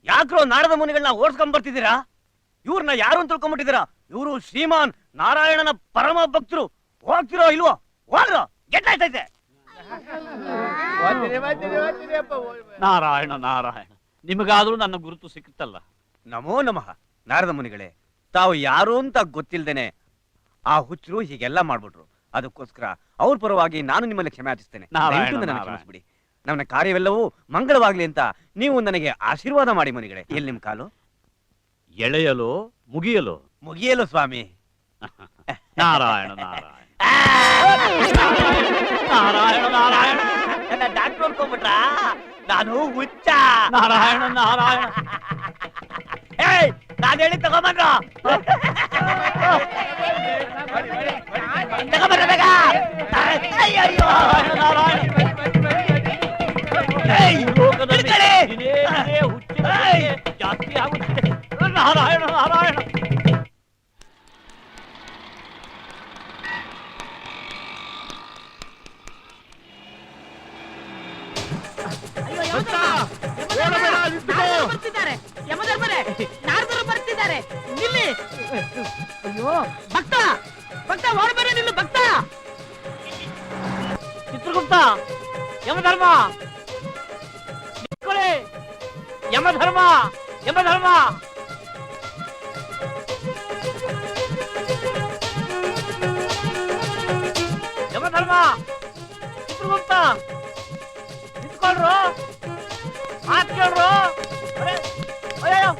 ಯಾಕ್ರೋ ನಾರದ ಮುನಿಗಳನ್ನ ಓಡಿಸ್ಕೊಂಡ್ ಬರ್ತಿದ್ದೀರಾ? ಇವ್ರನ್ನ ಯಾರು ಅಂತ ತಿಳ್ಕೊಂಡ್ಬಿಟ್ಟಿದ್ದೀರಾ? ಇವರು ಶ್ರೀಮಾನ್ ನಾರಾಯಣನ ಪರಮ ಭಕ್ತರು. ಹೋಗ್ತಿರೋ ಇಲ್ವೋ? ಹೋಗ್ರೋ, ಗೆಟ್ಟಾಯ್ತೈತೆ. ನಾರಾಯಣ ನಾರಾಯಣ, ನಿಮಗಾದ್ರೂ ನನ್ನ ಗುರುತು ಸಿಕ್ಕುತ್ತಲ್ಲ. ನಮೋ ನಮಃ. ನಾರದ ಮುನಿಗಳೇ, ತಾವು ಯಾರು ಅಂತ ಗೊತ್ತಿಲ್ದೇನೆ ಆ ಹುಚ್ಚರು ಹೀಗೆಲ್ಲ ಮಾಡ್ಬಿಟ್ರು. ಅದಕ್ಕೋಸ್ಕರ ಅವ್ರ ಪರವಾಗಿ ನಾನು ನಿಮ್ಮಲ್ಲಿ ಕ್ಷಮೆ ಯಾಚಿಸ್ತೇನೆ. ಕ್ಷಮಿಸ್ಬಿಡಿ. ನನ್ನ ಕಾರ್ಯವೆಲ್ಲವೂ ಮಂಗಳವಾಗ್ಲಿ ಅಂತ ನೀವು ನನಗೆ ಆಶೀರ್ವಾದ ಮಾಡಿ ಮುನಿಗಳೇ. ಎಲ್ಲಿ ನಿಮ್ ಕಾಲು? ಎಳೆಯಲು ಮುಗಿಯಲು? ಮುಗಿಯಲು ಸ್ವಾಮಿ. ನಾರಾಯಣ ನಾರಾಯಣ ನಾರಾಯಣ ನಾರಾಯಣ. ನನ್ನ ಡಾಕ್ಟರ್ ಅನ್ಕೊಂಡ್ಬಿಟ್ರ? ನಾನು ಹುಚ್ಚ. ನಾರಾಯಣ ನಾರಾಯಣ. ನಾನು ಹೇಳಿ ತಗೊಂಬಂದ್ರ ಜಾಸ್ತಿ ಆಗುತ್ತೆ. ನಾರಾಯಣ ನಾರಾಯಣ. ಬರ್ತಿದ್ದಾರೆ. ನಿಲ್ಲಿ. ಅಯ್ಯೋ ಭಕ್ತ, ಭಕ್ತ ಓಡಬೇಡ, ನಿಲ್ಲು ಭಕ್ತ. ಚಿತ್ರಗುಪ್ತ, ಯಮಧರ್ಮ, ಯಮಧರ್ಮ, ಯಮಧರ್ಮ. ಯಮಧರ್ಮ, ಚಿತ್ರಗುಪ್ತ ನಿಂತ್ಕೊಳ್ರು, ಮಾತು ಕೇಳ್ರು. ಅಯ್ಯೋ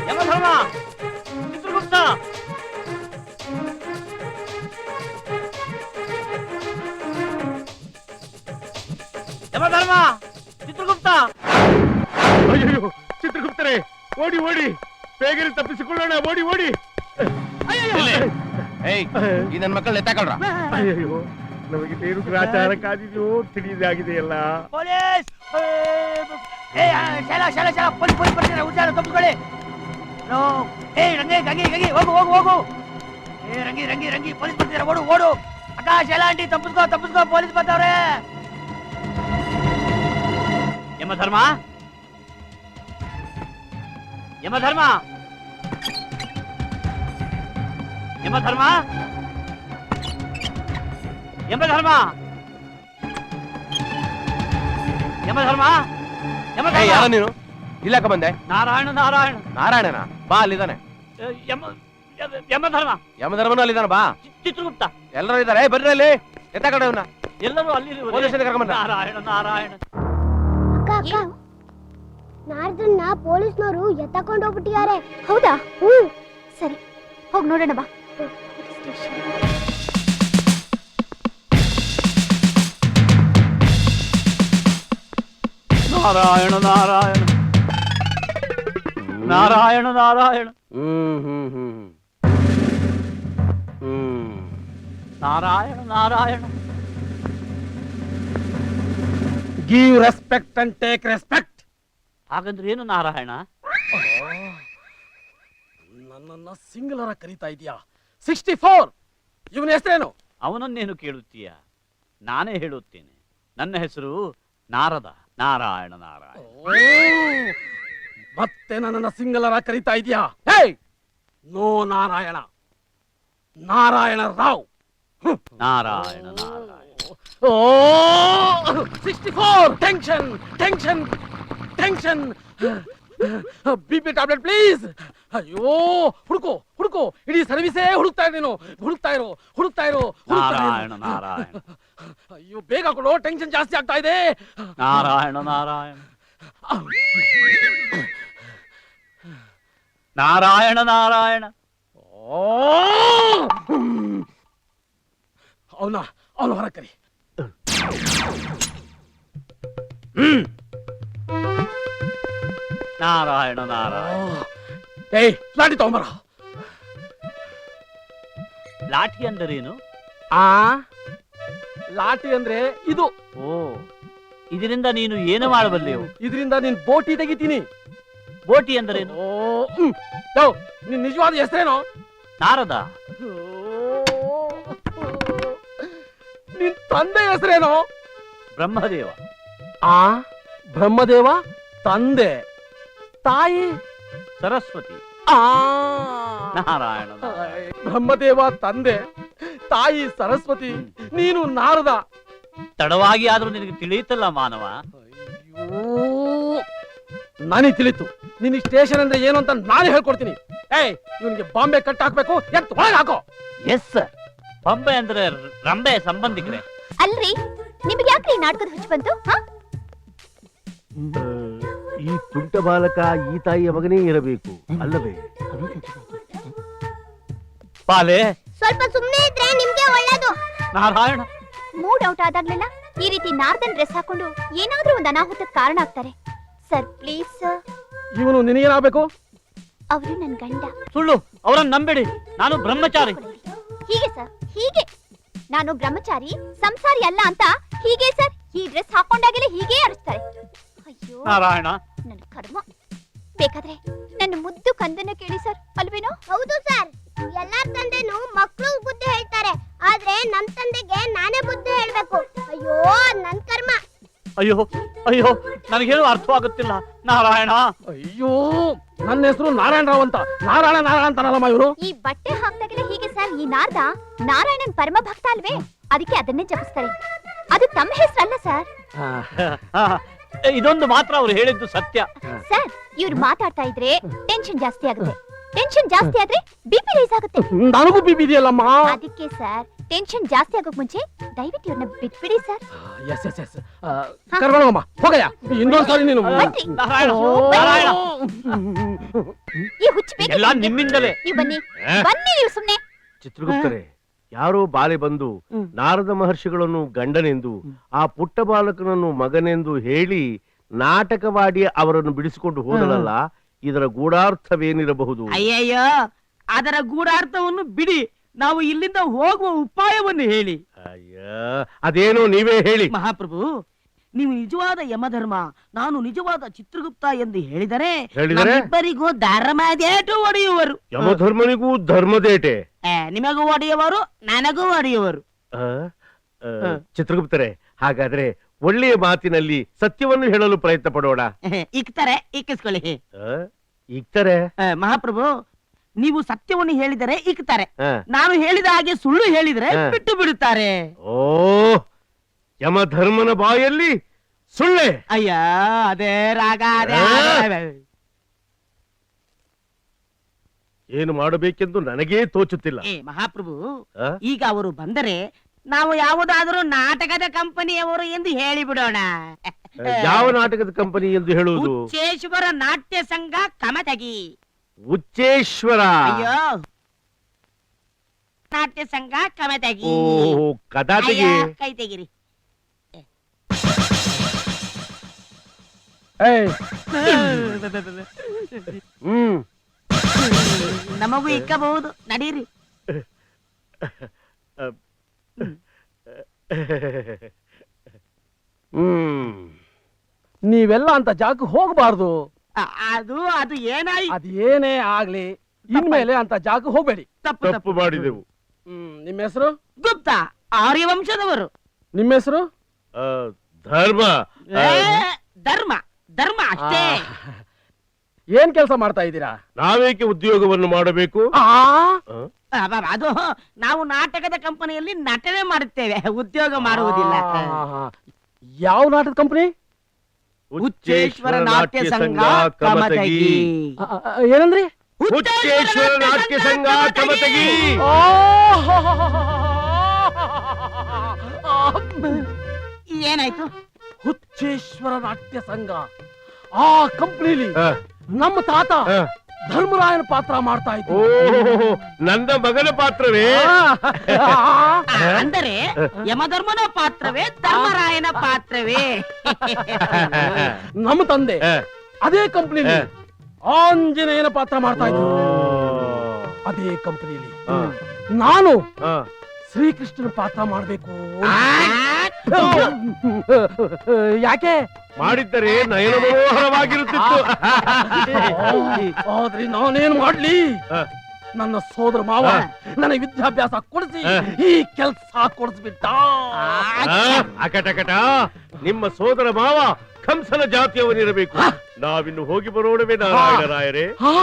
ಯಮಧರ್ಮ, ಚಿತ್ರಗುಪ್ತ. ಯಮಧರ್ಮ, ಚಿತ್ರಗುಪ್ತ. ಅಯ್ಯೋ ಚಿತ್ರಗುಪ್ತರೇ, ಓಡಿ ಓಡಿ, ಬೇಗನೆ ತಪ್ಪಿಸಿಕೊಳ್ಳೋಣ, ಓಡಿ ಓಡಿ. ಈ ನನ್ನ ಮಕ್ಕಳನ್ನ ಎತ್ತಾಕಳ್ರ. ಅಯ್ಯೋ ನಮಗೆ ಏನು ಗ್ರಾಚಾರ ಕಾದಿದೆಯೋ ತಿಳಿದಾಗಿದೆಯಲ್ಲ. ಪೊಲೀಸ್, ಶಾಲಾ ಶಾಲಾ ಶಾಲಾ ಪೊಲೀಸ್ ಪೊಲೀಸ್ ಬರ್ತಿದ್ದಾರೆ, ಹುಷಾರು ತಪ್ಪಿಸ್ಕೊಳ್ಳಿ. ರಂಗಿ ಗಂಗಿ ಗಂಗಿ, ಹೋಗು ಹೋಗು ಹೋಗು. ರಂಗಿ ರಂಗಿ ರಂಗಿ, ಪೊಲೀಸ್ ಬರ್ತಿದ್ದಾರೆ, ಓಡು ಓಡು. ಅಕ್ಕ ಶಾಲಾ ಆಂಟಿ, ತಪ್ಪಿಸ್ಕೋ ತಪ್ಪಿಸ್ಕೋ, ಪೊಲೀಸ್ ಬರ್ತಾವ್ರೆ. ಯಮಧರ್ಮ, ಯಮಧರ್ಮ, ಯಮಧರ್ಮ, ಯಮಧರ್ಮ, ಯಮಧರ್ಮ, ಯಮಧರ್ಮ. ಯಾರ ನೀನು? ಇಲ್ಲಕ ಬಂದೆ? ನಾರಾಯಣ ನಾರಾಯಣ. ನಾರಾಯಣನ ಬಾ, ಅಲ್ಲಿದ್ದಾನೆ. ಯಮಧರ್ಮ, ಯಮಧರ್ಮನು ಅಲ್ಲಿದ್ದಾನ ಬಾ. ಚಿತ್ರಗುಪ್ತ ಎಲ್ಲರೂ ಇದ್ದಾರೆ, ಬರ್ರಿ ಅಲ್ಲಿ. ಎತ್ತಾಕಡೆ ಇವನ್ನ. ಎಲ್ಲರೂ ಅಲ್ಲಿ. ನಾರಾಯಣ ನಾರಾಯಣ. ನಾರದನ್ನ ಪೊಲೀಸ್ನವರು ಎತ್ತಕೊಂಡು ಹೋಗ್ಬಿಟ್ಟಿದ್ದಾರೆ. ಹೌದಾ? ಸರಿ, ಹೋಗಿ ನೋಡೋಣ ಬಾ. Narayana Narayana Narayana Narayana. Narayana Narayana. Give respect and take respect. ಹಾಗಂದ್ರೆ ಏನು ನಾರಾಯಣ? ನನ್ನನ್ನ ಸಿಂಗಲರ ಕರೀತಾ ಇದೀಯಾ? 64 ಇವನ ಹೆಸರೇನು? ಅವನನ್ನೇನು ಕೇಳುತ್ತೀಯ? ನಾನೇ ಹೇಳುತ್ತೇನೆ. ನನ್ನ ಹೆಸರು ನಾರದ. ನಾರಾಯಣ ನಾರಾಯಣ. ಮತ್ತೆ ನನ್ನನ್ನ ಸಿಂಗಲರ ಕರೀತಾ ಇದೀಯಾ? ಹೇ, no Narayana, Narayana Rao. Narayana Narayana. 64 tension tension tension. BP tablet please. ಅಯ್ಯೋ ಹುಡುಕೋ ಹುಡುಕೋ, ಇಡೀ ಸರ್ವಿಸೇ ಹುಡುಕ್ತಾ ಇರೋ ಹುಡುಕ್ತಾ ಇರೋ ಹುಡುಕ್ತಾ ಇರೋ. ನಾರಾಯಣ ನಾರಾಯಣ. ಅಯ್ಯೋ ಬೇಗ ಕೊಡು, ಟೆನ್ಷನ್ ಜಾಸ್ತಿ ಆಗ್ತಾ ಇದೆ. ನಾರಾಯಣ ನಾರಾಯಣ. ನಾರಾಯಣ ನಾರಾಯಣ. ಅವನ ಹೊರ ಕರಿ. ನಾರಾಯಣ ನಾರಾಯಣ. ಏಯ್ ಲಾಠಿ ತಗೊಂಬರ. ಲಾಠಿ ಅಂದರೇನು? ಆ ಲಾಟಿ ಅಂದ್ರೆ ಇದು. ಓ, ಇದರಿಂದ ನೀನು ಏನು ಮಾಡಬಲ್ಲೆವು? ಇದರಿಂದ ನೀನ್ ಬೋಟಿ ತೆಗಿತೀನಿ. ಬೋಟಿ ಎಂದರೇನು? ಓ ಯೋ, ನಿನ್ ನಿಜವಾದ ಹೆಸರೇನೋ? ನಾರದ. ನಿನ್ ತಂದೆ ಹೆಸರೇನೋ? ಬ್ರಹ್ಮದೇವ. ಆ ಬ್ರಹ್ಮದೇವ ತಂದೆ, ತಾಯಿ ಸರಸ್ವತಿ. ಆ ನಾರಾಯಣ. ಬ್ರಹ್ಮದೇವ ತಂದೆ, ತಾಯಿ ಸರಸ್ವತಿ, ನೀನು ನಾರದ. ತಡವಾಗಿ ಆದ್ರೂ ನಿನಗೆ ತಿಳಿಯುತ್ತಲ್ಲ ಮಾನವ. ಅಯ್ಯೋ, ನನಗೆ ತಿಳಿತು. ನಿನ್ ಸ್ಟೇಷನ್ ಅಂದ್ರೆ ಏನು ಅಂತ ನಾನೇ ಹೇಳ್ಕೊಡ್ತೀನಿ. ಏಯ್, ಇವನಿಗೆ ಬಾಂಬೆ ಕಟ್ ಹಾಕ್ಬೇಕು, ಎತ್ತು ಒಳಗೆ ಹಾಕೋ. Yes sir. ಪಂಬೆ ಅಂದ್ರೆ ರಂಬೆ ಸಂಬಂಧಿಕರೇ. ಅಲ್ರಿ, ನಿಮ್ಗೆ ಯಾಕ್ರಿ ಈ ನಾಟಕದ ಹುಚ್ಚು ಬಂತು? ಈ ತುಂಟ ಬಾಲಕ ಈ ತಾಯಿಯ ಮಗನೇ ಇರಬೇಕು ಅಲ್ಲವೇ? ಪಾಲೆ. ಸ್ವಲ್ಪ ಸುಮ್ಮನೆ ಇದ್ರೆ ನಿಮ್ಗೆ ಒಳ್ಳೇದು. ನಾರಾಯಣ. ಮೂಡ್ ಔಟ್ ಆದಾಗ್ಲೆಲ್ಲ ಈ ರೀತಿ ನಾರ್ದನ್ ಡ್ರೆಸ್ ಹಾಕೊಂಡು ಏನಾದ್ರೂ ಒಂದು ಅನಾಹುತಕ್ಕೆ ಕಾರಣ ಆಗ್ತಾರೆ. Sir please sir. ಇವನು ನಿನಗೇನಾಗಬೇಕು? ಅವರು ನನ್ ಗಂಡ. ಸುಳ್ಳು, ಅವರನ್ನು ನಂಬೇಡಿ. ನಾನು ಬ್ರಹ್ಮಚಾರಿ. ಹೀಗೆ ಸರ್, ಹೀಗೆ. ನಾನು ಬ್ರಹ್ಮಚಾರಿ ಸಂಸಾರಿ ಅಲ್ಲ ಅಂತ ಹೀಗೆ ಸರ್, ಈ ಡ್ರೆಸ್ ಹಾಕೊಂಡಾಗೆಲ್ಲ ಹೀಗೆ ಅರಿಸ್ತಾರೆ. ಅಯ್ಯೋ ನಾರಾಯಣ. ನನ್ನ ಕರ್ಮ. ಬೇಕಾದ್ರೆ ನನ್ನ ಮುದ್ದು ಕಂದನ್ನ ಕೇಳಿ ಸರ್, ಅಲ್ವೇನೋ? ಹೌದು ಸರ್, ಎಲ್ಲಾರ ತಂದೆನೂ ಮಕ್ಕಳು ಬುದ್ಧಿ ಹೇಳ್ತಾರೆ, ಆದ್ರೆ ನಮ್ ತಂದೆಗೆ ನಾನೇ ಬುದ್ಧಿ ಹೇಳ್ಬೇಕು. ಅಯ್ಯೋ ನನ್ ಕರ್ಮ. ಅಯ್ಯೋ ಅಯ್ಯೋ, ನನಗೇನು ಅರ್ಥವಾಗುತ್ತಿಲ್ಲ. ನಾರಾಯಣ. ಅಯ್ಯೋ, ನನ್ನ ಹೆಸರು ನಾರಾಯಣ ರಾವ್ ಅಂತ. ನಾರಾಯಣ ಅಂತಾನಲ್ಲಮ್ಮ ಇವರು. ಈ ಬಟ್ಟೆ ಹಾಕ್ದಾಗೆಲ್ಲ ಹೀಗೆ ಸರ್. ಈ ನಾರ್ದ ನಾರಾಯಣನ್ ಪರಮ ಭಕ್ತ ಅಲ್ವೇ, ಅದಕ್ಕೆ ಅದನ್ನೇ ಜಪಿಸ್ತಾರೆ. ಅದು ತಮ್ಮ ಹೆಸರಲ್ಲ ಸರ್. ಇದೊಂದು ಮಾತ್ರ ಅವ್ರು ಹೇಳಿದ್ದು ಸತ್ಯ. ಸರ್, ಇವ್ರು ಮಾತಾಡ್ತಾ ಇದ್ರೆ ಟೆನ್ಷನ್ ಜಾಸ್ತಿ ಆಗುತ್ತೆ. ಟೆನ್ಷನ್ ಜಾಸ್ತಿ ಆದ್ರೆ ಬಿಪಿ ರೈಸ್ ಆಗುತ್ತೆ. ನನಗೂ ಬಿಪಿ ಇದೆಯಲ್ಲಮ್ಮ. ಅದಕ್ಕೆ ಸರ್, ಟೆನ್ಷನ್ ಜಾಸ್ತಿ ಆಗೋಕ್ ಮುಂಚೆ ದಯವಿಟ್ಟು ಇವ್ರನ್ನ ಬಿಟ್ಬಿಡಿ ಸರ್. Yes yes yes. ಕರ್ಕೊಂಡೋಗಮ್ಮ, ಹೋಗಯ್ಯ. ಇನ್ನೊಂದ್ಸಾರಿ ನೀನು. ಬನ್ರಿ. ನಾರಾಯಣ. ಓ, ನಾರಾಯಣ. ಈ ಹುಚ್ಚು ಬೇಗ ಎಲ್ಲ ನಿಮ್ಮಿಂದಲೇ. ನೀವು ಬನ್ನಿ, ಬನ್ನಿ ನೀವು ಸುಮ್ನೆ. ಚಿತ್ರಗುಪ್ತರೆ, ಯಾರೋ ಬಾಲೆ ಬಂದು ನಾರದ ಮಹರ್ಷಿಗಳನ್ನು ಗಂಡನೆಂದು ಆ ಪುಟ್ಟ ಬಾಲಕನನ್ನು ಮಗನೆಂದು ಹೇಳಿ ನಾಟಕವಾಡಿ ಅವರನ್ನು ಬಿಡಿಸಿಕೊಂಡು ಹೋದಳಲ್ಲ, ಇದರ ಗೂಢಾರ್ಥವೇನಿರಬಹುದು? ಅಯ್ಯಯ್ಯೋ, ಅದರ ಗೂಢಾರ್ಥವನ್ನು ಬಿಡಿ, ನಾವು ಇಲ್ಲಿಂದ ಹೋಗುವ ಉಪಾಯವನ್ನು ಹೇಳಿ. ಅಯ್ಯ, ಅದೇನೋ ನೀವೇ ಹೇಳಿ. ಮಹಾಪ್ರಭು, ನೀವು ನಿಜವಾದ ಯಮಧರ್ಮ, ನಾನು ನಿಜವಾದ ಚಿತ್ರಗುಪ್ತ ಎಂದು ಹೇಳಿದರೆ ಇಬ್ಬರಿಗೂ ಧರ್ಮದೇಟು ಒಡೆಯುವರು. ಯಮಧರ್ಮನಿಗೂ ಧರ್ಮದೇಟೆ. ನಿಮಗೂ ಒಡೆಯುವರು, ನನಗೂ ಒಡೆಯುವರು. ಚಿತ್ರಗುಪ್ತರೆ, ಹಾಗಾದ್ರೆ ಒಳ್ಳೆಯ ಮಾತಿನಲ್ಲಿ ಸತ್ಯವನ್ನು ಹೇಳಲು ಪ್ರಯತ್ನ ಪಡೋಣ. ಇಕ್ತಾರೆ, ಇಕ್ಕಿಸ್ಕೊಳ್ಳಿ. ಇಕ್ತಾರೆ. ಮಹಾಪ್ರಭು, ನೀವು ಸತ್ಯವನ್ನು ಹೇಳಿದರೆ ಇಕ್ತಾರೆ, ನಾನು ಹೇಳಿದ ಹಾಗೆ ಸುಳ್ಳು ಹೇಳಿದರೆ ಬಿಟ್ಟು ಬಿಡುತ್ತಾರೆ. ಓ, ಯಮಧರ್ಮನ ಬಾಯಲ್ಲಿ ಸುಳ್ಳೆ? ಅಯ್ಯ, ಅದೇ ರಾಗ. ಏನು ಮಾಡಬೇಕೆಂದು ನನಗೇ ತೋಚುತ್ತಿಲ್ಲ. ಮಹಾಪ್ರಭು, ಈಗ ಅವರು ಬಂದರೆ ನಾವು ಯಾವುದಾದರೂ ನಾಟಕದ ಕಂಪನಿಯವರು ಎಂದು ಹೇಳಿಬಿಡೋಣ. ಯಾವ ನಾಟಕದ ಕಂಪನಿ ಎಂದು ಹೇಳುವುದು? ಉಚ್ಚೇಶ್ವರ ನಾಟ್ಯ ಸಂಘ ಕಮತಗಿ. ಉಚ್ಚೇಶ್ವರ? ಅಯ್ಯೋ, ನಾಟ್ಯ ಸಂಘ ಕಮತಗಿ. ಓ, ಕದಾತೆಗೆ ಕೈ ತೆಗಿರಿ. ನಮಗೂ ಇಕ್ಕಬಹುದು, ನಡೀರಿ. ನೀವೆಲ್ಲ ಅಂತ ಜಾಗಕ್ಕೆ ಹೋಗಬಾರ್ದು. ಅದು ಏನಾಯ್ತು? ಅದೇನೇ ಆಗ್ಲಿ, ಇನ್ಮೇಲೆ ಅಂತ ಜಾಗಕ್ಕೆ ಹೋಗ್ಬೇಡಿ. ತಪ್ಪು ಮಾಡಿದೆವು. ನಿಮ್ಮ ಹೆಸರು? ಗುಪ್ತ, ಆರ್ಯವಂಶದವರು. ನಿಮ್ಮ ಹೆಸರು? ಧರ್ಮ. ಧರ್ಮ ಧರ್ಮ ಅಷ್ಟೇ. ಏನ್ ಕೆಲಸ ಮಾಡ್ತಾ ಇದ್ದೀರಾ? ನಾವೇಕೆ ಉದ್ಯೋಗವನ್ನು ಮಾಡಬೇಕು? ಅದು ನಾವು ನಾಟಕದ ಕಂಪನಿಯಲ್ಲಿ ನಟನೆ ಮಾಡುತ್ತೇವೆ, ಉದ್ಯೋಗ ಮಾಡುವುದಿಲ್ಲ. ಯಾವ ನಾಟಕದ ಕಂಪನಿ? ಉಚ್ಚೇಶ್ವರ ನಾಟ್ಯ ಸಂಘ ಕಮತಗಿ. ಏನಂದ್ರಿ? ಉಚ್ಚೇಶ್ವರ ನಾಟ್ಯ ಸಂಘ ಕಮತಗಿ. ಏನಾಯ್ತು? ಹುಚ್ಚೇಶ್ವರ ನಾಟ್ಯ ಸಂಘ, ಆ ಕಂಪನಿಲಿ ನಮ್ಮ ತಾತ ಧರ್ಮರಾಯನ ಪಾತ್ರ ಮಾಡ್ತಾ ಇದ್ರು. ನನ್ನ ಮಗನ ಪಾತ್ರವೇ? ಅಂದರೆ ಯಮಧರ್ಮನ ಪಾತ್ರವೇ ಧರ್ಮರಾಯನ ಪಾತ್ರವೇ? ನಮ್ಮ ತಂದೆ ಅದೇ ಕಂಪನಿಲಿ ಆಂಜನೇಯನ ಪಾತ್ರ ಮಾಡ್ತಾ ಇದ್ರು. ಅದೇ ಕಂಪನಿಲಿ ನಾನು ಶ್ರೀಕೃಷ್ಣನ ಪಾತ್ರ ಮಾಡ್ಬೇಕು. ಯಾಕೆ? ಮಾಡಿದ್ದರೆ ನಯನ ಮನೋಹರವಾಗಿರುತ್ತಿತ್ತು. ಆದ್ರೆ ನಾನೇನ್ ಮಾಡ್ಲಿ? ಹ. ನನ್ನ ಸೋದರ ಮಾವ ನನಗೆ ವಿದ್ಯಾಭ್ಯಾಸ ಕೊಡಿಸಿ ಈ ಕೆಲ್ಸ ಕೊಡಿಸ್ಬಿಟ್ಟ. ಅಕಟಕಟ, ನಿಮ್ಮ ಸೋದರ ಮಾವ ಕಂಸನ ಜಾತಿಯವನಿರಬೇಕು. ನಾವಿನ್ನು ಹೋಗಿ ಬರೋಣವೇ ನಾರಾಯಣ ರಾಯರೇ. ಹಾ?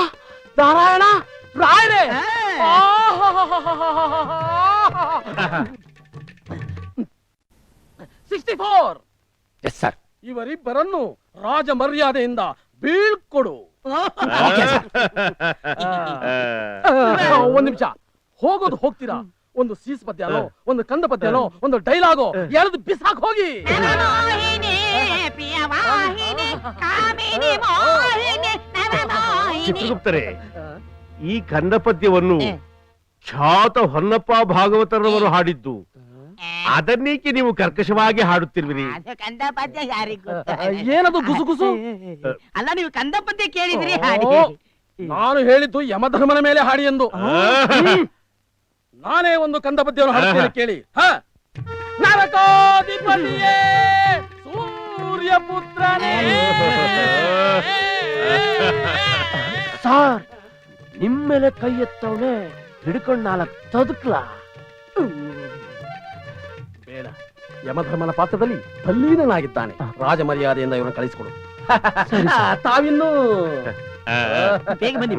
ನಾರಾಯಣ ರಾಯರೇ? 64. Yes sir. ಇವರಿಬ್ಬರನ್ನು ರಾಜ ಮರ್ಯಾದೆಯಿಂದ ಬೀಳ್ಕೊಡು. ಒಂದ್ ನಿಮಿಷ, ಹೋಗೋದು ಹೋಗ್ತೀರಾ? ಒಂದು ಸೀಸ್ ಪದ್ಯನೋ, ಒಂದು ಕಂದ ಪದ್ಯನೋ, ಒಂದು ಡೈಲಾಗೋ ಎಳೆದು ಬಿಸಾಕ್ ಹೋಗಿ. ಚಿತ್ರಗುಪ್ತರೇ, ಈ ಕಂದ ಪದ್ಯವನ್ನು ಖ್ಯಾತ ಹೊನ್ನಪ್ಪ ಭಾಗವತರವರು ಹಾಡಿದ್ದು. ಅದನ್ನೇಕೆ ನೀವು ಕರ್ಕಶವಾಗಿ ಹಾಡುತ್ತಿರುವಿರಿ? ಕಂದ ಪದ್ಯ ಯಾರಿಗ್ ಗೊತ್ತು? ಏನದು ಗುಸುಗುಸು? ಅಲ್ಲ, ನೀವು ಕಂದ ಪದ್ಯ ಕೇಳಿದ್ರಿ ಹಾಡಿ. ನಾನು ಹೇಳಿದ್ದು ಯಮಧರ್ಮನ ಮೇಲೆ ಹಾಡಿ ಎಂದು. ನಾನೇ ಒಂದು ಕಂದ ಪದ್ಯವನ್ನು ಹಾಡುತ್ತೇನೆ, ಕೇಳಿ. ನರಕಾಧಿಪತಿಯೇ, ಸೂರ್ಯ ಪುತ್ರನೇ. ಸಾರ್, ನಿಮ್ಮೇಲೆ ಕೈ ಎತ್ತವನೆ ಹಿಡ್ಕೊಂಡ್ 4 ತದುಕ್ಲಾ? ಬೇಡ, ಯಮಧರ್ಮನ ಪಾತ್ರದಲ್ಲಿ ತಲ್ಲೀನನಾಗಿದ್ದಾನೆ. ರಾಜ ಮರ್ಯಾದೆಯಿಂದ ಇವರನ್ನು ಕಳಿಸಿಕೊಡು. ತಾವಿನ್ನು ಬೇಗ ಬನ್ನಿ.